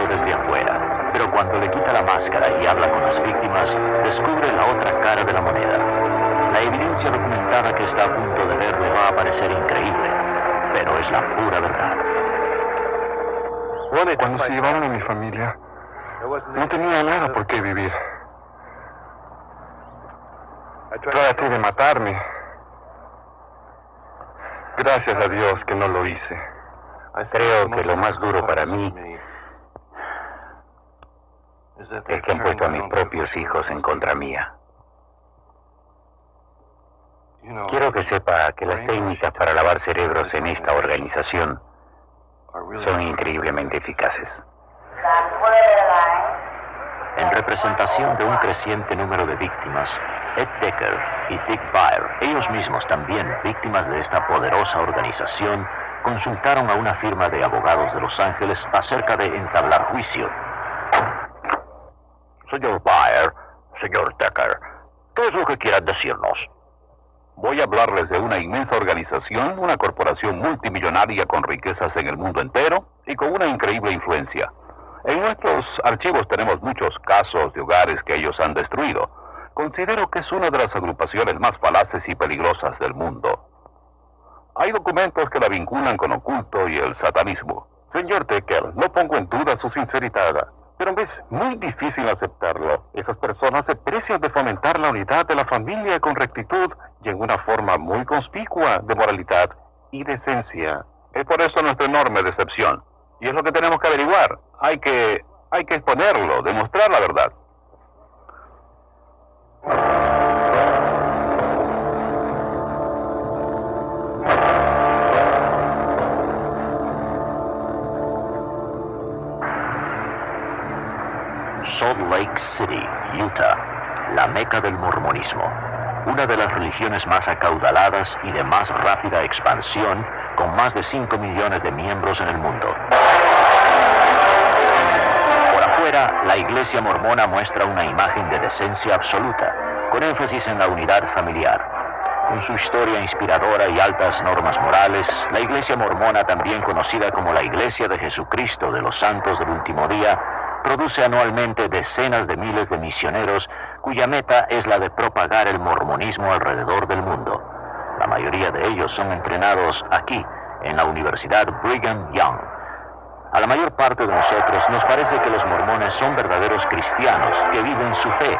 poderoso desde afuera, pero cuando le quita la máscara y habla con las víctimas, descubre la otra cara de la moneda. La evidencia documentada que está a punto de ver le va a parecer increíble, pero es la pura verdad. Cuando se llevaron a mi familia, no tenía nada por qué vivir. Traté de matarme. Gracias a Dios que no lo hice. Creo que lo más duro para mí es que han puesto a mis propios hijos en contra mía. Quiero que sepa que las técnicas para lavar cerebros en esta organización son increíblemente eficaces. En representación de un creciente número de víctimas, Ed Decker y Dick Baer, ellos mismos también víctimas de esta poderosa organización, consultaron a una firma de abogados de Los Ángeles acerca de entablar juicio. Señor Baer, señor Decker, ¿qué es lo que quieran decirnos? Voy a hablarles de una inmensa organización, una corporación multimillonaria con riquezas en el mundo entero y con una increíble influencia. En nuestros archivos tenemos muchos casos de hogares que ellos han destruido. Considero que es una de las agrupaciones más falaces y peligrosas del mundo. Hay documentos que la vinculan con oculto y el satanismo. Señor Decker, no pongo en duda su sinceridad, pero me es muy difícil aceptarlo. Esas personas se precian de fomentar la unidad de la familia con rectitud y en una forma muy conspicua de moralidad y decencia. Es por eso nuestra enorme decepción. Y es lo que tenemos que averiguar. Hay que exponerlo, demostrar la verdad. Salt Lake City, Utah, la meca del mormonismo, una de las religiones más acaudaladas y de más rápida expansión, con más de 5 millones de miembros en el mundo. Por afuera, la iglesia mormona muestra una imagen de decencia absoluta, con énfasis en la unidad familiar. Con su historia inspiradora y altas normas morales, la iglesia mormona, también conocida como la Iglesia de Jesucristo de los Santos del Último Día, produce anualmente decenas de miles de misioneros cuya meta es la de propagar el mormonismo alrededor del mundo. La mayoría de ellos son entrenados aquí, en la Universidad Brigham Young. A la mayor parte de nosotros nos parece que los mormones son verdaderos cristianos que viven su fe.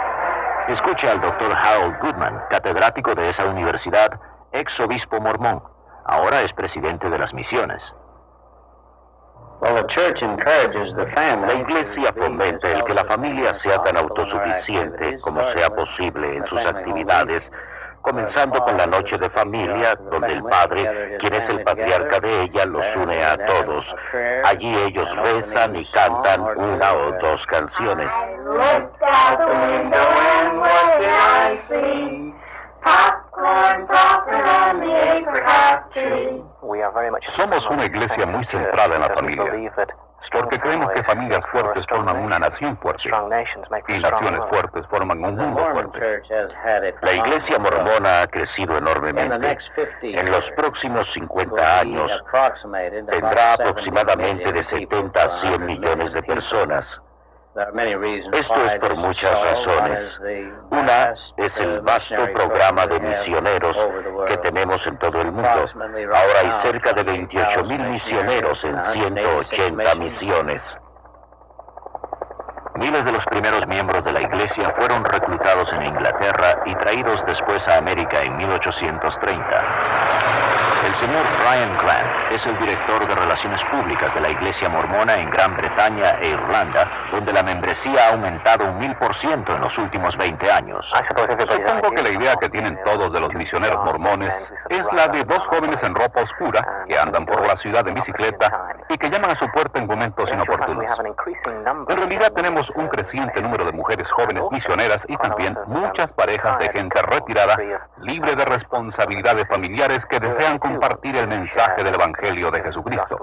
Escuche al Dr. Harold Goodman, catedrático de esa universidad, ex obispo mormón. Ahora es presidente de las misiones. La iglesia fomenta el que la familia sea tan autosuficiente como sea posible en sus actividades, comenzando con la noche de familia, donde el padre, quien es el patriarca de ella, los une a todos. Allí ellos rezan y cantan una o dos canciones. Somos una iglesia muy centrada en la familia, porque creemos que familias fuertes forman una nación fuerte, y naciones fuertes forman un mundo fuerte. La iglesia mormona ha crecido enormemente. En los próximos 50 años tendrá aproximadamente de 70 a 100 millones de personas. Esto es por muchas razones. Una es el vasto programa de misioneros que tenemos en todo el mundo. Ahora hay cerca de 28,000 misioneros en 180 misiones. Miles de los primeros miembros de la iglesia fueron reclutados en Inglaterra y traídos después a América en 1830. El señor Brian Grant es el director de Relaciones Públicas de la Iglesia Mormona en Gran Bretaña e Irlanda, donde la membresía ha aumentado un 1000% en los últimos 20 años. Supongo que la idea que tienen todos de los misioneros mormones es la de dos jóvenes en ropa oscura que andan por la ciudad en bicicleta y que llaman a su puerta en momentos inoportunos. En realidad tenemos un creciente número de mujeres jóvenes misioneras y también muchas parejas de gente retirada, libre de responsabilidades familiares, que desean compartir el mensaje del Evangelio de Jesucristo.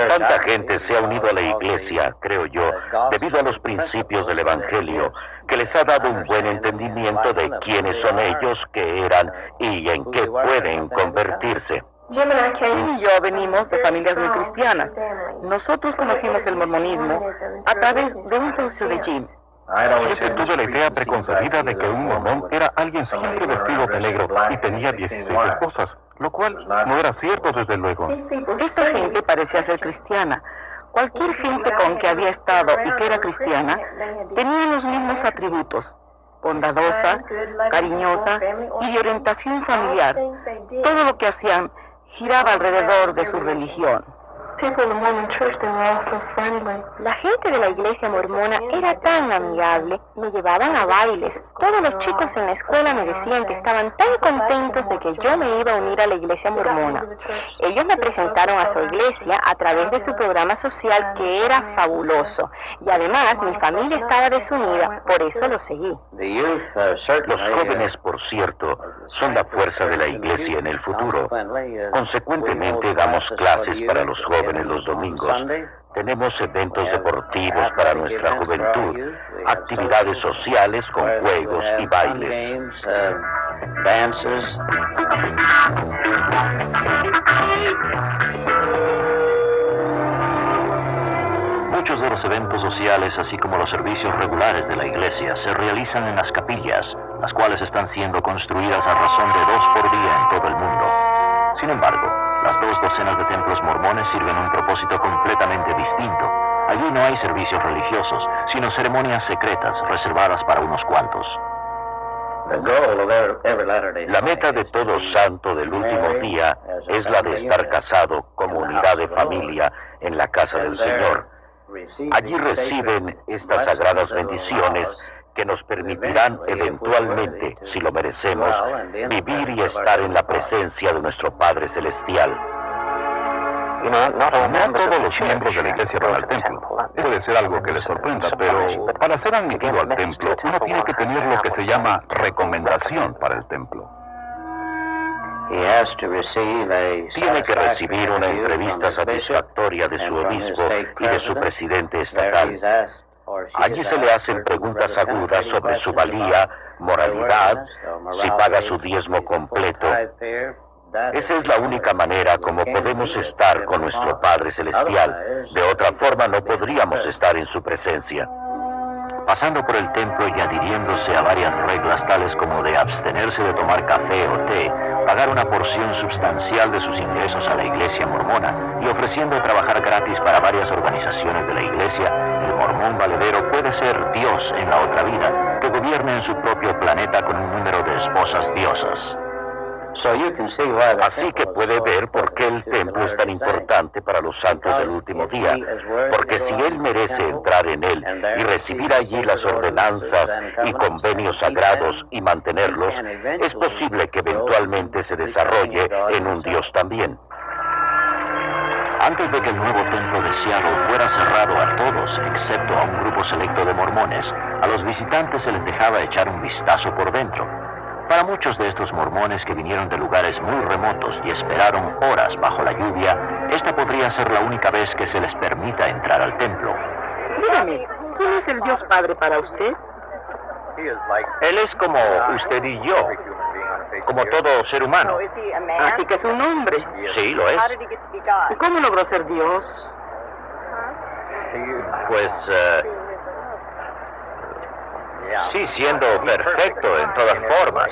Tanta gente se ha unido a la iglesia, creo yo, debido a los principios del Evangelio, que les ha dado un buen entendimiento de quiénes son ellos, qué eran y en qué pueden convertirse. Jim y yo venimos de familias muy cristianas. Nosotros conocimos el mormonismo a través de un socio de Jim. Siempre tuve la idea preconcebida de que un mormón era alguien siempre vestido de negro y tenía 16 esposas, lo cual no era cierto desde luego. Esta gente parecía ser cristiana. Cualquier gente con que había estado y que era cristiana tenía los mismos atributos: bondadosa, cariñosa y de orientación familiar. Todo lo que hacían giraba alrededor de su religión. La gente de la iglesia mormona era tan amigable, me llevaban a bailes. Todos los chicos en la escuela me decían que estaban tan contentos de que yo me iba a unir a la iglesia mormona. Ellos me presentaron a su iglesia a través de su programa social, que era fabuloso. Y además mi familia estaba desunida, por eso lo seguí. Los jóvenes, por cierto, son la fuerza de la iglesia en el futuro. Consecuentemente, damos clases para los jóvenes los domingos. Tenemos eventos deportivos para nuestra juventud, actividades sociales con juegos y bailes. Muchos de los eventos sociales, así como los servicios regulares de la iglesia, se realizan en las capillas, las cuales están siendo construidas a razón de 2 por día en todo el mundo. Sin embargo, las 2 docenas de templos mormones sirven un propósito completamente distinto. Allí no hay servicios religiosos, sino ceremonias secretas reservadas para unos cuantos. La meta de todo santo del último día es la de estar casado como unidad de familia en la casa del Señor. Allí reciben estas sagradas bendiciones que nos permitirán eventualmente, si lo merecemos, vivir y estar en la presencia de nuestro Padre Celestial. No todos los miembros de la iglesia van al templo. Puede ser algo que les sorprenda, pero para ser admitido al templo, uno tiene que tener lo que se llama recomendación para el templo. Tiene que recibir una entrevista satisfactoria de su obispo y de su presidente estatal. Allí se le hacen preguntas agudas sobre su valía, moralidad, si paga su diezmo completo. Esa es la única manera como podemos estar con nuestro Padre Celestial. De otra forma no podríamos estar en su presencia. Pasando por el templo y adhiriéndose a varias reglas tales como de abstenerse de tomar café o té, pagar una porción sustancial de sus ingresos a la iglesia mormona y ofreciendo trabajar gratis para varias organizaciones de la iglesia, el mormón valedero puede ser Dios en la otra vida, que gobierne en su propio planeta con un número de esposas diosas. Así que puede ver por qué el templo es tan importante para los santos del último día, porque si él merece entrar en él y recibir allí las ordenanzas y convenios sagrados y mantenerlos, es posible que eventualmente se desarrolle en un Dios también. Antes de que el nuevo templo de Seattle fuera cerrado a todos, excepto a un grupo selecto de mormones, a los visitantes se les dejaba echar un vistazo por dentro. Para muchos de estos mormones que vinieron de lugares muy remotos y esperaron horas bajo la lluvia, esta podría ser la única vez que se les permita entrar al templo. Dígame, ¿quién es el Dios Padre para usted? Él es como usted y yo, como todo ser humano. Así que es un hombre. Sí, lo es. ¿Y cómo logró ser Dios? Pues, sí, siendo perfecto en todas formas.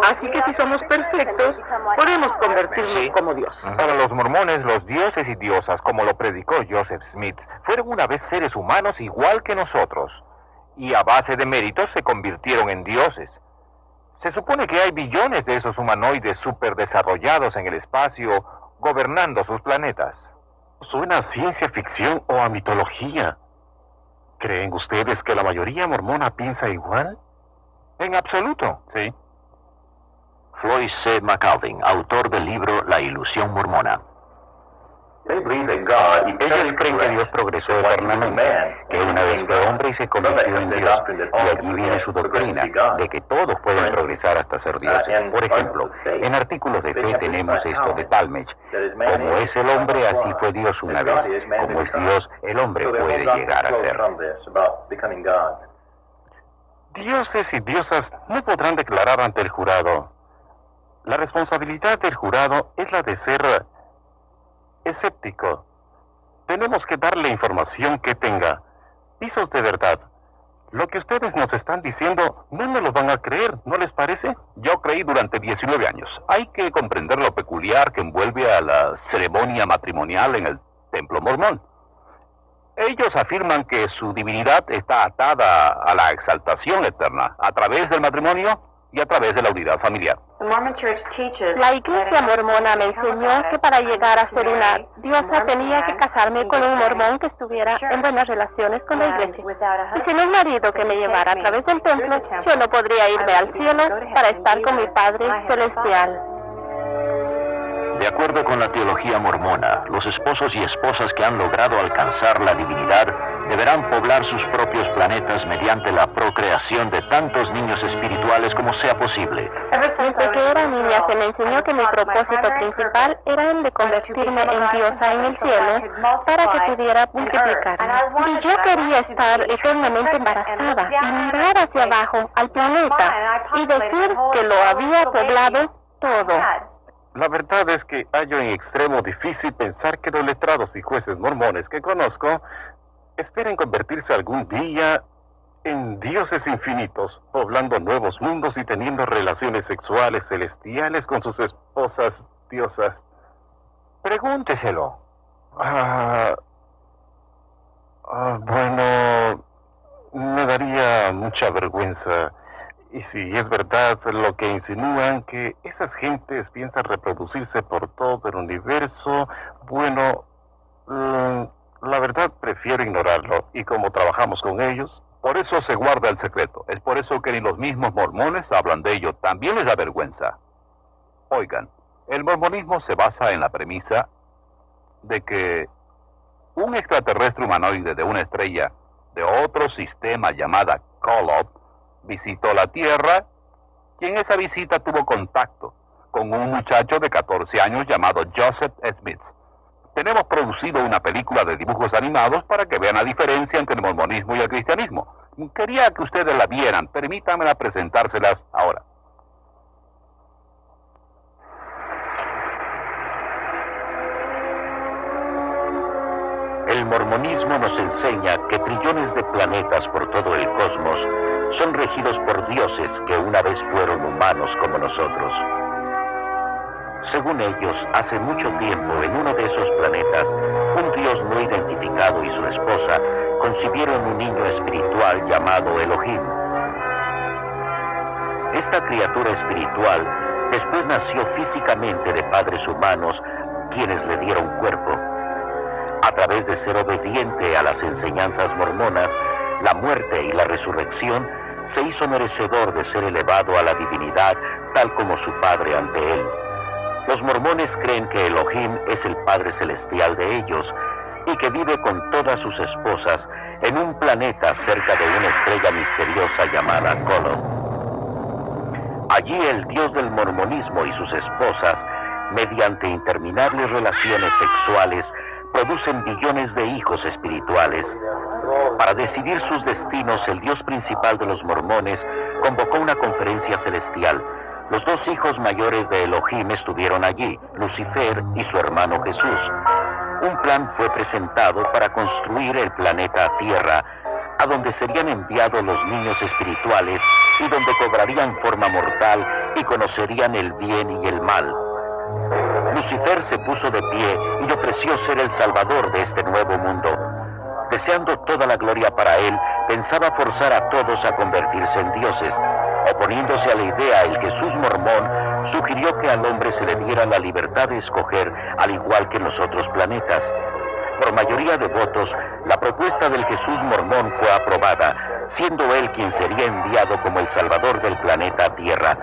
Así que si somos perfectos, podemos convertirnos como Dios. Para los mormones, los dioses y diosas, como lo predicó Joseph Smith, fueron una vez seres humanos igual que nosotros, y a base de méritos se convirtieron en dioses. Se supone que hay billones de esos humanoides superdesarrollados en el espacio, gobernando sus planetas. Suena a ciencia ficción o a mitología. ¿Creen ustedes que la mayoría mormona piensa igual? En absoluto, sí. Floyd C. McAlvin, autor del libro La ilusión mormona. Ellos creen que Dios progresó eternamente, que una vez fue hombre y se convirtió en Dios. Y allí viene su doctrina, de que todos pueden progresar hasta ser dioses. Por ejemplo, en artículos de fe tenemos esto de Talmage. Como es el hombre, así fue Dios una vez. Como es Dios, el hombre puede llegar a ser. Dioses y diosas no podrán declarar ante el jurado. La responsabilidad del jurado es la de ser escéptico. Tenemos que darle información que tenga pisos de verdad. Lo que ustedes nos están diciendo no nos lo van a creer, ¿no les parece? Yo creí durante 19 años. Hay que comprender lo peculiar que envuelve a la ceremonia matrimonial en el templo mormón. Ellos afirman que su divinidad está atada a la exaltación eterna a través del matrimonio y a través de la unidad familiar. La iglesia mormona me enseñó que para llegar a ser una diosa tenía que casarme con un mormón que estuviera en buenas relaciones con la iglesia. Y sin un marido que me llevara a través del templo, yo no podría irme al cielo para estar con mi Padre Celestial. De acuerdo con la teología mormona, los esposos y esposas que han logrado alcanzar la divinidad deberán poblar sus propios planetas mediante la procreación de tantos niños espirituales como sea posible. Desde que era niña se me enseñó que mi propósito principal era el de convertirme en diosa en el cielo para que pudiera multiplicarme. Y yo quería estar eternamente embarazada y mirar hacia abajo al planeta y decir que lo había poblado todo. La verdad es que hallo en extremo difícil pensar que los letrados y jueces mormones que conozco esperen convertirse algún día en dioses infinitos, poblando nuevos mundos y teniendo relaciones sexuales celestiales con sus esposas diosas. Pregúnteselo. Bueno, me daría mucha vergüenza. Y si es verdad lo que insinúan, que esas gentes piensan reproducirse por todo el universo, bueno, la verdad prefiero ignorarlo. Y como trabajamos con ellos... Por eso se guarda el secreto. Es por eso que ni los mismos mormones hablan de ello. También les da vergüenza. Oigan, el mormonismo se basa en la premisa de que un extraterrestre humanoide de una estrella de otro sistema llamada Kolob visitó la Tierra y en esa visita tuvo contacto con un muchacho de 14 años llamado Joseph Smith. Tenemos producido una película de dibujos animados para que vean la diferencia entre el mormonismo y el cristianismo. Quería que ustedes la vieran. Permítanme presentárselas ahora. El mormonismo nos enseña que trillones de planetas por todo el cosmos son regidos por dioses que una vez fueron humanos como nosotros. Según ellos, hace mucho tiempo en uno de esos planetas, un dios no identificado y su esposa concibieron un niño espiritual llamado Elohim. Esta criatura espiritual después nació físicamente de padres humanos, quienes le dieron cuerpo. A través de ser obediente a las enseñanzas mormonas, la muerte y la resurrección, se hizo merecedor de ser elevado a la divinidad tal como su padre ante él. Los mormones creen que Elohim es el Padre Celestial de ellos y que vive con todas sus esposas en un planeta cerca de una estrella misteriosa llamada Kolob. Allí el Dios del mormonismo y sus esposas, mediante interminables relaciones sexuales, producen billones de hijos espirituales. Para decidir sus destinos, el Dios principal de los mormones convocó una conferencia celestial. Los dos hijos mayores de Elohim estuvieron allí, Lucifer y su hermano Jesús. Un plan fue presentado para construir el planeta Tierra, a donde serían enviados los niños espirituales y donde cobrarían forma mortal y conocerían el bien y el mal. Lucifer se puso de pie y ofreció ser el salvador de este nuevo mundo. Deseando toda la gloria para él, pensaba forzar a todos a convertirse en dioses. Oponiéndose a la idea, el Jesús mormón sugirió que al hombre se le diera la libertad de escoger, al igual que en los otros planetas. Por mayoría de votos, la propuesta del Jesús mormón fue aprobada, siendo él quien sería enviado como el salvador del planeta Tierra.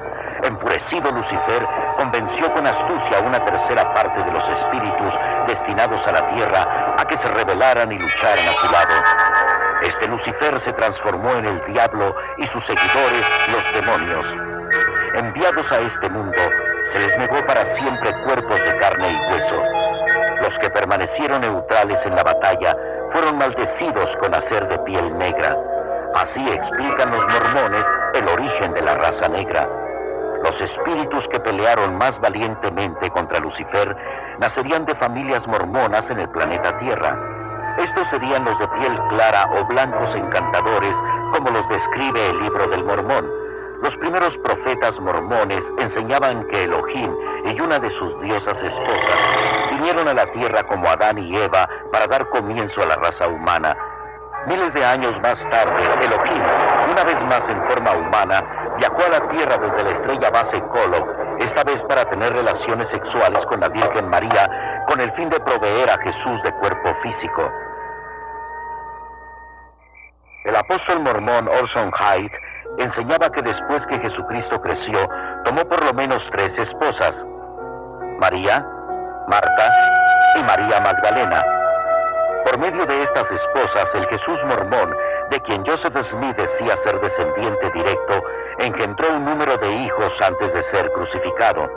enfurecido Lucifer convenció con astucia a una tercera parte de los espíritus destinados a la tierra a que se rebelaran y lucharan a su lado. Este Lucifer se transformó en el diablo y sus seguidores, los demonios. Enviados a este mundo, se les negó para siempre cuerpos de carne y hueso. Los que permanecieron neutrales en la batalla fueron maldecidos con hacer de piel negra. Así explican los mormones el origen de la raza negra. Los espíritus que pelearon más valientemente contra Lucifer nacerían de familias mormonas en el planeta Tierra. Estos serían los de piel clara o blancos encantadores, como los describe el libro del Mormón. Los primeros profetas mormones enseñaban que Elohim y una de sus diosas esposas vinieron a la tierra como Adán y Eva para dar comienzo a la raza humana. Miles de años más tarde, Elohim, una vez más en forma humana, viajó a la tierra desde la estrella base Colo, esta vez para tener relaciones sexuales con la Virgen María, con el fin de proveer a Jesús de cuerpo físico. El apóstol mormón Orson Hyde enseñaba que después que Jesucristo creció, tomó por lo menos 3 esposas: María, Marta y María Magdalena. Por medio de estas esposas, el Jesús mormón, de quien Joseph Smith decía ser descendiente directo, engendró un número de hijos antes de ser crucificado.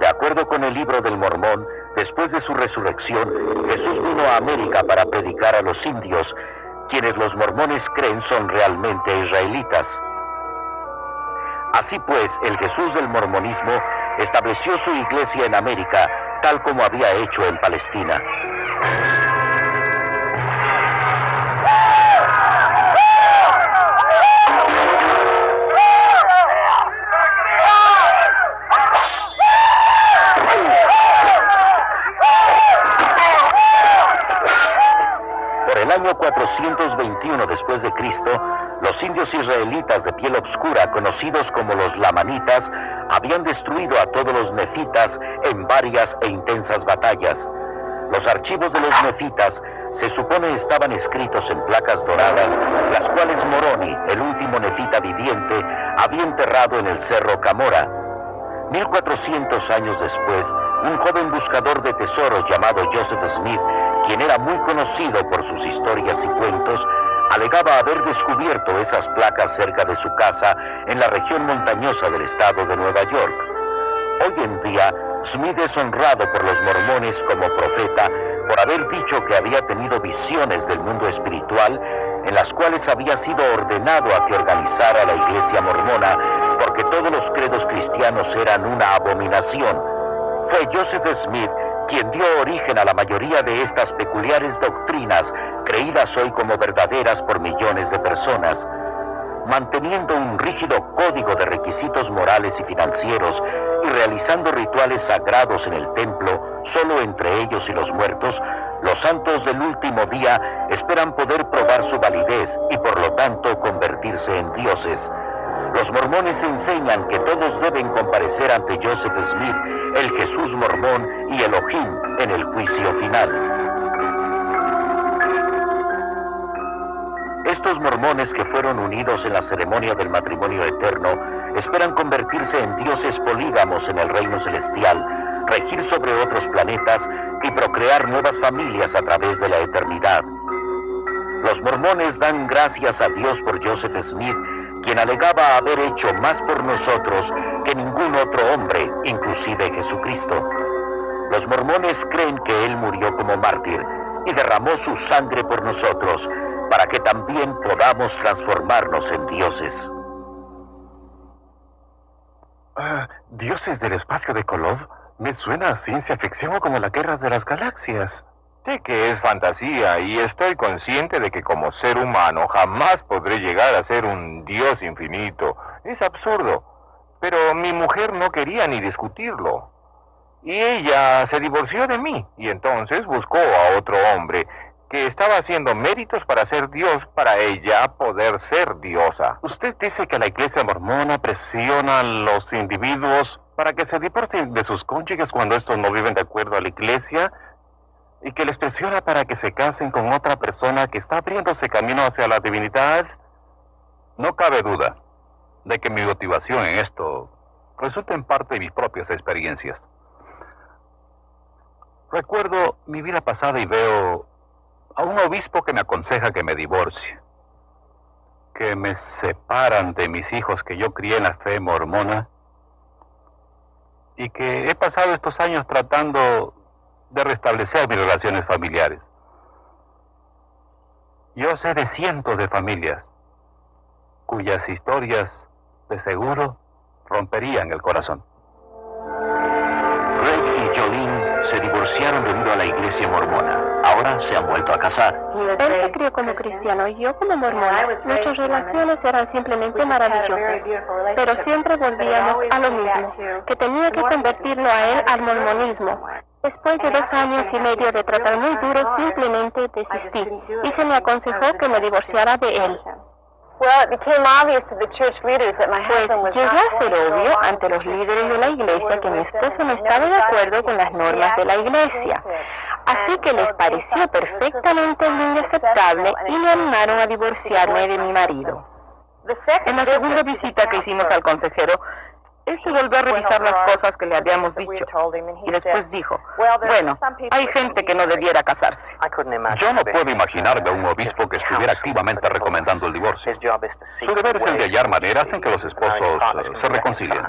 De acuerdo con el libro del Mormón, después de su resurrección, Jesús vino a América para predicar a los indios, quienes los mormones creen son realmente israelitas. Así pues, el Jesús del mormonismo estableció su iglesia en América, tal como había hecho en Palestina. Por el año 421 después de Cristo, los indios israelitas de piel oscura, conocidos como los lamanitas, habían destruido a todos los nefitas en varias e intensas batallas. Los archivos de los nefitas se supone estaban escritos en placas doradas, las cuales Moroni, el último nefita viviente, había enterrado en el cerro Camora. 1400 años después, un joven buscador de tesoros llamado Joseph Smith, quien era muy conocido por sus historias y cuentos, alegaba haber descubierto esas placas cerca de su casa en la región montañosa del estado de Nueva York. Hoy en día, Smith es honrado por los mormones como profeta por haber dicho que había tenido visiones del mundo espiritual en las cuales había sido ordenado a que organizara la iglesia mormona porque todos los credos cristianos eran una abominación. Fue Joseph Smith quien dio origen a la mayoría de estas peculiares doctrinas creídas hoy como verdaderas por millones de personas. Manteniendo un rígido código de requisitos morales y financieros y realizando rituales sagrados en el templo, solo entre ellos y los muertos, los santos del último día esperan poder probar su validez y por lo tanto convertirse en dioses. Los mormones enseñan que todos deben comparecer ante Joseph Smith, el Jesús mormón y Elohim en el juicio final. Estos mormones que fueron unidos en la ceremonia del matrimonio eterno esperan convertirse en dioses polígamos en el reino celestial, regir sobre otros planetas y procrear nuevas familias a través de la eternidad. Los mormones dan gracias a Dios por Joseph Smith, quien alegaba haber hecho más por nosotros que ningún otro hombre, inclusive Jesucristo. Los mormones creen que él murió como mártir y derramó su sangre por nosotros, para que también podamos transformarnos en dioses. ¿Dioses del espacio de Kolob? Me suena a ciencia ficción o como la guerra de las galaxias. Sé que es fantasía y estoy consciente de que como ser humano jamás podré llegar a ser un dios infinito. Es absurdo. Pero mi mujer no quería ni discutirlo. Y ella se divorció de mí y entonces buscó a otro hombre que estaba haciendo méritos para ser Dios, para ella poder ser diosa. Usted dice que la iglesia mormona presiona a los individuos para que se divorcien de sus cónyuges cuando estos no viven de acuerdo a la iglesia, y que les presiona para que se casen con otra persona que está abriéndose camino hacia la divinidad. No cabe duda. de que mi motivación en esto resulta en parte de mis propias experiencias. Recuerdo mi vida pasada y veo a un obispo que me aconseja que me divorcie, que me separan de mis hijos que yo crié en la fe mormona, y que he pasado estos años tratando de restablecer mis relaciones familiares. Yo sé de cientos de familias cuyas historias de seguro romperían el corazón. Greg y Jolene se divorciaron debido a la iglesia mormona. Ahora se han vuelto a casar. Él se crió como cristiano y yo como mormona. Nuestras relaciones eran simplemente maravillosas, pero siempre volvíamos a lo mismo, que tenía que convertirlo a él al mormonismo. Después de 2 años y medio de tratar muy duro, simplemente desistí y se me aconsejó que me divorciara de él. Pues llegó a ser obvio ante los líderes de la iglesia que mi esposo no estaba de acuerdo con las normas de la iglesia. Así que les pareció perfectamente bien y aceptable y me animaron a divorciarme de mi marido. En la segunda visita que hicimos al consejero, este volvió a revisar las cosas que le habíamos dicho y después dijo, bueno, hay gente que no debiera casarse. Yo no puedo imaginarme a un obispo que estuviera activamente recomendando el divorcio. Su deber es el de hallar maneras en que los esposos se reconcilien.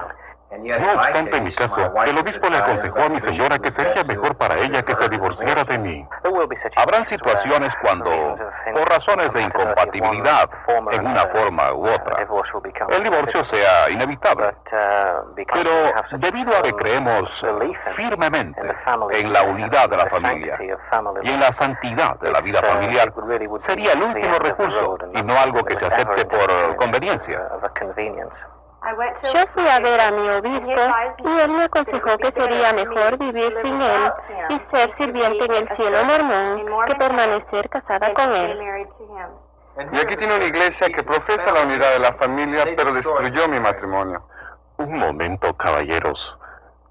No obstante, en mi caso, el obispo le aconsejó a mi señora que sería mejor para ella que se divorciara de mí. Habrán situaciones cuando, por razones de incompatibilidad, en una forma u otra, el divorcio sea inevitable. Pero debido a que creemos firmemente en la unidad de la familia y en la santidad de la vida familiar, sería el último recurso y no algo que se acepte por conveniencia. Yo fui a ver a mi obispo y él me aconsejó que sería mejor vivir sin él y ser sirviente en el cielo mormón que permanecer casada con él. Y aquí tiene una iglesia que profesa la unidad de la familia, pero destruyó mi matrimonio. Un momento, caballeros.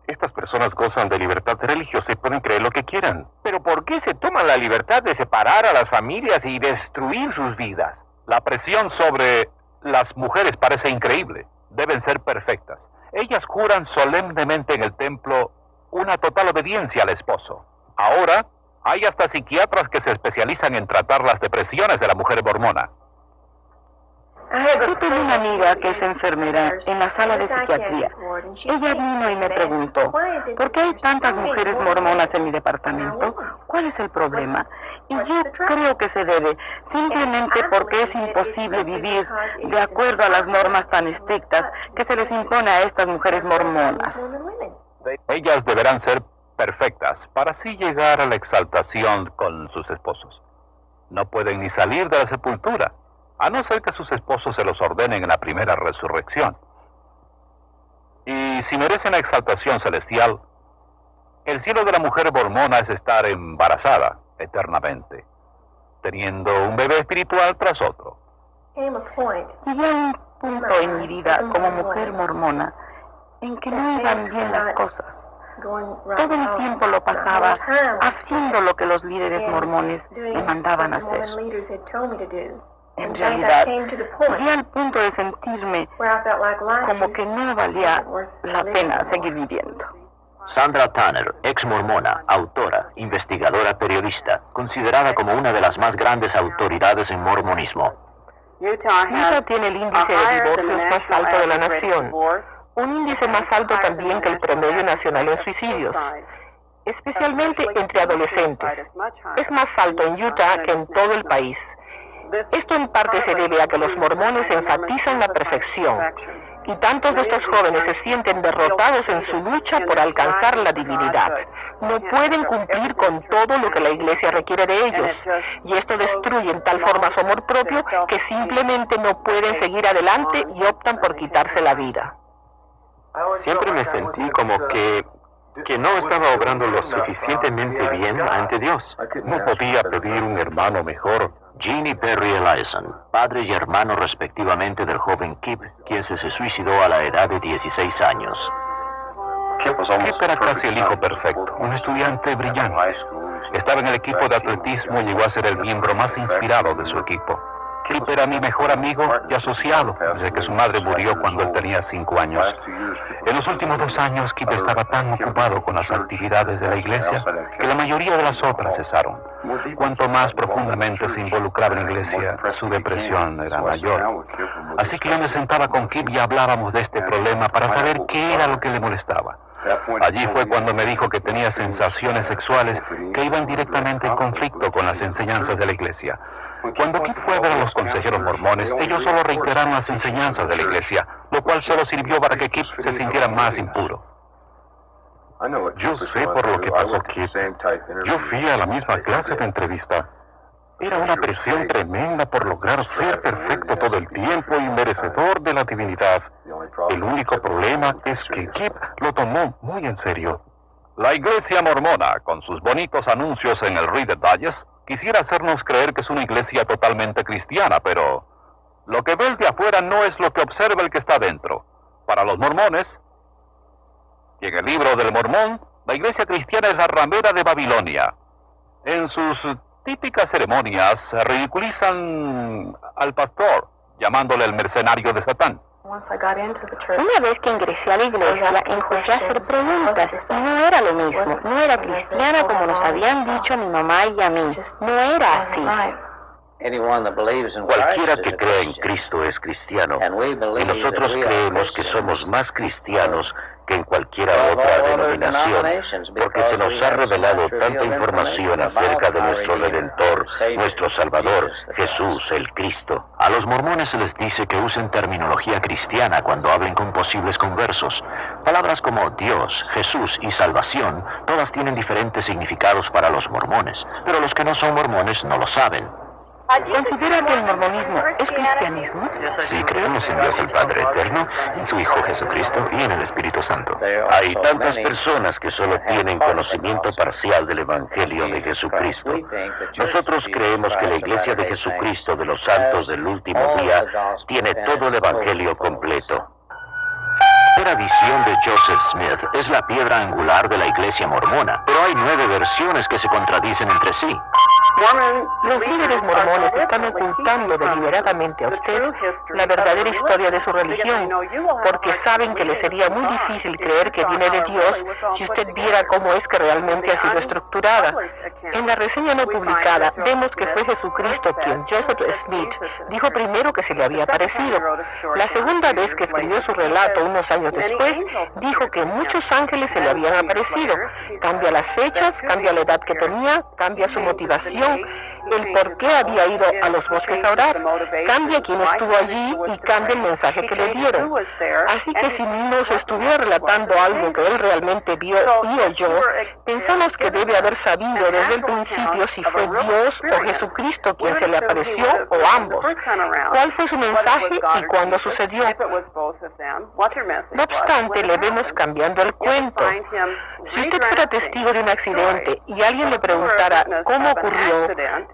Estas personas gozan de libertad religiosa y pueden creer lo que quieran. Pero ¿por qué se toman la libertad de separar a las familias y destruir sus vidas? La presión sobre las mujeres parece increíble. Deben ser perfectas. Ellas juran solemnemente en el templo una total obediencia al esposo. Ahora, hay hasta psiquiatras que se especializan en tratar las depresiones de la mujer mormona. Yo tengo una amiga que es enfermera en la sala de psiquiatría. Ella vino y me preguntó, ¿por qué hay tantas mujeres mormonas en mi departamento? ¿Cuál es el problema? Y yo creo que se debe simplemente porque es imposible vivir de acuerdo a las normas tan estrictas que se les impone a estas mujeres mormonas. Ellas deberán ser perfectas para así llegar a la exaltación con sus esposos. No pueden ni salir de la sepultura, a no ser que sus esposos se los ordenen en la primera resurrección. Y si merecen la exaltación celestial, el cielo de la mujer mormona es estar embarazada eternamente, teniendo un bebé espiritual tras otro. Llegué a un punto en mi vida como mujer mormona en que no iban bien las cosas. Todo el tiempo lo pasaba haciendo lo que los líderes mormones me mandaban hacer. En realidad, llegué al punto de sentirme como que no valía la pena seguir viviendo. Sandra Tanner, ex mormona, autora, investigadora, periodista, considerada como una de las más grandes autoridades en mormonismo. Utah tiene el índice de divorcios más alto de la nación, un índice más alto también que el promedio nacional en suicidios, especialmente entre adolescentes. Es más alto en Utah que en todo el país. Esto en parte se debe a que los mormones enfatizan la perfección, y tantos de estos jóvenes se sienten derrotados en su lucha por alcanzar la divinidad. No pueden cumplir con todo lo que la iglesia requiere de ellos, y esto destruye en tal forma su amor propio que simplemente no pueden seguir adelante y optan por quitarse la vida. Siempre me sentí como que no estaba obrando lo suficientemente bien ante Dios. No podía pedir un hermano mejor. Gene y Perry Eliason, padre y hermano respectivamente del joven Kip, quien se suicidó a la edad de 16 años. Kip era casi el hijo perfecto, un estudiante brillante. Estaba en el equipo de atletismo y llegó a ser el miembro más inspirado de su equipo. Kip era mi mejor amigo y asociado, desde que su madre murió cuando él tenía 5 años. En los últimos 2 años, Kip estaba tan ocupado con las actividades de la iglesia que la mayoría de las otras cesaron. Cuanto más profundamente se involucraba en la iglesia, su depresión era mayor. Así que yo me sentaba con Kip y hablábamos de este problema para saber qué era lo que le molestaba. Allí fue cuando me dijo que tenía sensaciones sexuales que iban directamente en conflicto con las enseñanzas de la iglesia. Cuando Kip fue a ver a los consejeros mormones, ellos solo reiteraron las enseñanzas de la iglesia, lo cual solo sirvió para que Kip se sintiera más impuro. Yo sé por lo que pasó, Kip. Yo fui a la misma clase de entrevista. Era una presión tremenda por lograr ser perfecto todo el tiempo y merecedor de la divinidad. El único problema es que Kip lo tomó muy en serio. La iglesia mormona, con sus bonitos anuncios en el Reader Digest, quisiera hacernos creer que es una iglesia totalmente cristiana, pero lo que ve el de afuera no es lo que observa el que está dentro. Para los mormones, y en el libro del Mormón, la iglesia cristiana es la ramera de Babilonia. En sus típicas ceremonias ridiculizan al pastor, llamándole el mercenario de Satán. Una vez que ingresé a la iglesia, empecé a hacer preguntas y no era lo mismo. No era cristiana como nos habían dicho mi mamá y a mí. No era así. Cualquiera que crea en Cristo es cristiano, y nosotros creemos que somos más cristianos que en cualquier otra denominación, porque se nos ha revelado tanta información acerca de nuestro Redentor, nuestro Salvador, Jesús, el Cristo. A los mormones se les dice que usen terminología cristiana cuando hablen con posibles conversos. Palabras como Dios, Jesús y salvación, todas tienen diferentes significados para los mormones, pero los que no son mormones no lo saben. ¿Considera que el mormonismo es cristianismo? Sí, creemos en Dios el Padre Eterno, en su Hijo Jesucristo y en el Espíritu Santo. Hay tantas personas que solo tienen conocimiento parcial del Evangelio de Jesucristo. Nosotros creemos que la Iglesia de Jesucristo de los Santos del Último Día tiene todo el Evangelio completo. La visión de Joseph Smith es la piedra angular de la Iglesia mormona, pero hay 9 versiones que se contradicen entre sí. Los líderes mormones están ocultando deliberadamente a usted la verdadera historia de su religión, porque saben que le sería muy difícil creer que viene de Dios si usted viera cómo es que realmente ha sido estructurada. En la reseña no publicada vemos que fue Jesucristo quien Joseph Smith dijo primero que se le había aparecido. La segunda vez que escribió su relato unos años después, dijo que muchos ángeles se le habían aparecido. Cambia las fechas, cambia la edad que tenía, cambia su motivación, el por qué había ido a los bosques a orar, cambia quién estuvo allí y cambia el mensaje que le dieron. Así que si nos estuviera relatando algo que él realmente vio y oyó, pensamos que debe haber sabido desde el principio si fue Dios o Jesucristo quien se le apareció o ambos. ¿Cuál fue su mensaje y cuándo sucedió? No obstante, le vemos cambiando el cuento. Si usted fuera testigo de un accidente y alguien le preguntara cómo ocurrió,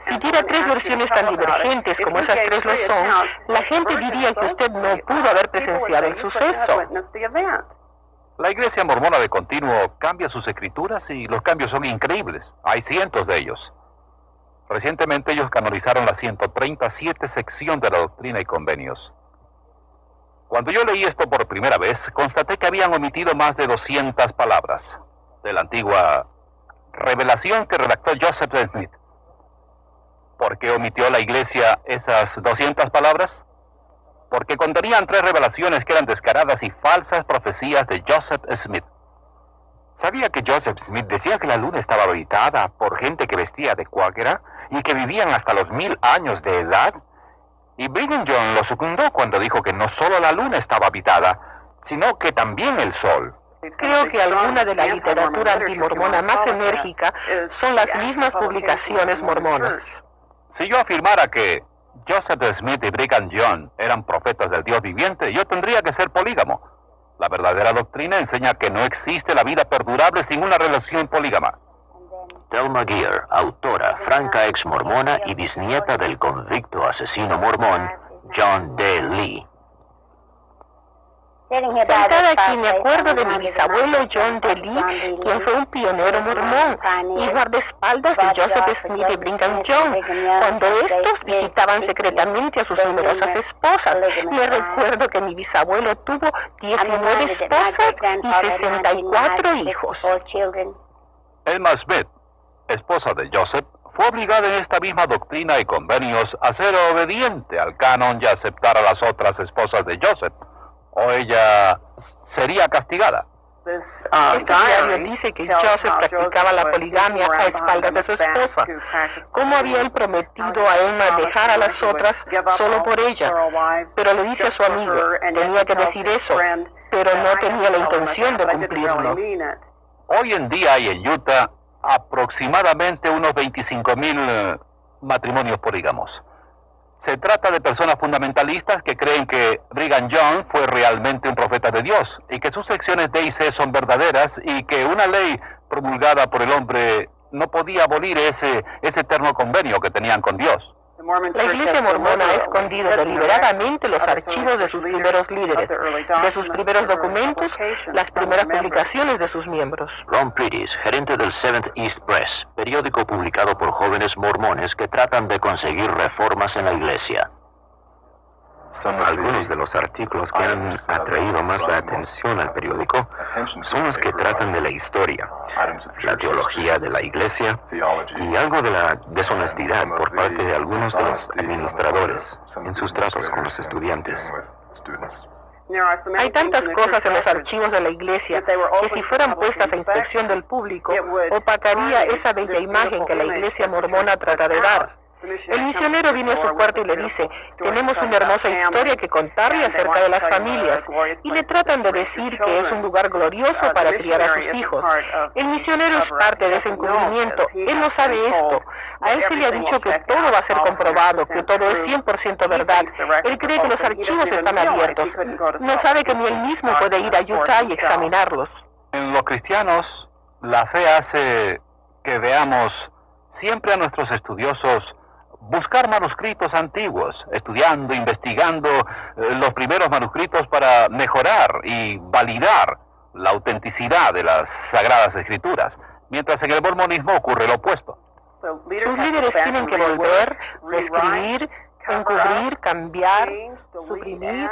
si diera 3 versiones tan divergentes como esas 3 lo son, la gente diría que usted no pudo haber presenciado el suceso. La iglesia mormona de continuo cambia sus escrituras y los cambios son increíbles. Hay cientos de ellos. Recientemente ellos canonizaron la 137 sección de la Doctrina y Convenios. Cuando yo leí esto por primera vez, constaté que habían omitido más de 200 palabras de la antigua revelación que redactó Joseph Smith. ¿Por qué omitió la iglesia esas 200 palabras? Porque contenían 3 revelaciones que eran descaradas y falsas profecías de Joseph Smith. ¿Sabía que Joseph Smith decía que la luna estaba habitada por gente que vestía de cuáquera y que vivían hasta los 1000 años de edad? Y Brigham Young lo secundó cuando dijo que no solo la luna estaba habitada, sino que también el sol. Creo que alguna de la literatura antimormona más enérgica son las mismas publicaciones mormonas. Si yo afirmara que Joseph Smith y Brigham Young eran profetas del Dios viviente, yo tendría que ser polígamo. La verdadera doctrina enseña que no existe la vida perdurable sin una relación polígama. Thelma Gear, autora, franca ex mormona y bisnieta del convicto asesino mormón John D. Lee. Sentada aquí me acuerdo de mi bisabuelo John D. Lee, quien fue un pionero mormón y guardaespaldas de Joseph Smith y Brigham Young, cuando estos visitaban secretamente a sus numerosas esposas. Le recuerdo que mi bisabuelo tuvo 19 esposas y 64 hijos. Emma Smith, esposa de Joseph, fue obligada en esta misma doctrina y convenios a ser obediente al canon y a aceptar a las otras esposas de Joseph, o ella sería castigada. Este diario dice que Joseph practicaba la poligamia a espaldas de su esposa. ¿Cómo había él prometido a Emma dejar a las otras solo por ella? Pero le dice a su amigo, tenía que decir eso, pero no tenía la intención de cumplirlo. Hoy en día hay en Utah aproximadamente unos 25,000 matrimonios polígamos. Se trata de personas fundamentalistas que creen que Brigham Young fue realmente un profeta de Dios y que sus secciones D y C son verdaderas y que una ley promulgada por el hombre no podía abolir ese eterno convenio que tenían con Dios. La Iglesia Mormona ha escondido deliberadamente los archivos de sus primeros líderes, de sus primeros documentos, las primeras publicaciones de sus miembros. Ron Pritis, gerente del Seventh East Press, periódico publicado por jóvenes mormones que tratan de conseguir reformas en la iglesia. Algunos de los artículos que han atraído más la atención al periódico son los que tratan de la historia, la teología de la iglesia y algo de la deshonestidad por parte de algunos de los administradores en sus tratos con los estudiantes. Hay tantas cosas en los archivos de la iglesia que si fueran puestas a inspección del público, opacaría esa bella imagen que la iglesia mormona trata de dar. El misionero viene a su puerta y le dice, tenemos una hermosa historia que contarle acerca de las familias, y le tratan de decir que es un lugar glorioso para criar a sus hijos. El misionero es parte de ese encubrimiento, él no sabe esto. A él se le ha dicho que todo va a ser comprobado, que todo es 100% verdad. Él cree que los archivos están abiertos. No sabe que ni él mismo puede ir a Utah y examinarlos. En los cristianos, la fe hace que veamos siempre a nuestros estudiosos buscar manuscritos antiguos, estudiando, investigando los primeros manuscritos para mejorar y validar la autenticidad de las Sagradas Escrituras, mientras en el mormonismo ocurre lo opuesto. Sus líderes tienen que volver, reescribir, encubrir, cambiar, suprimir,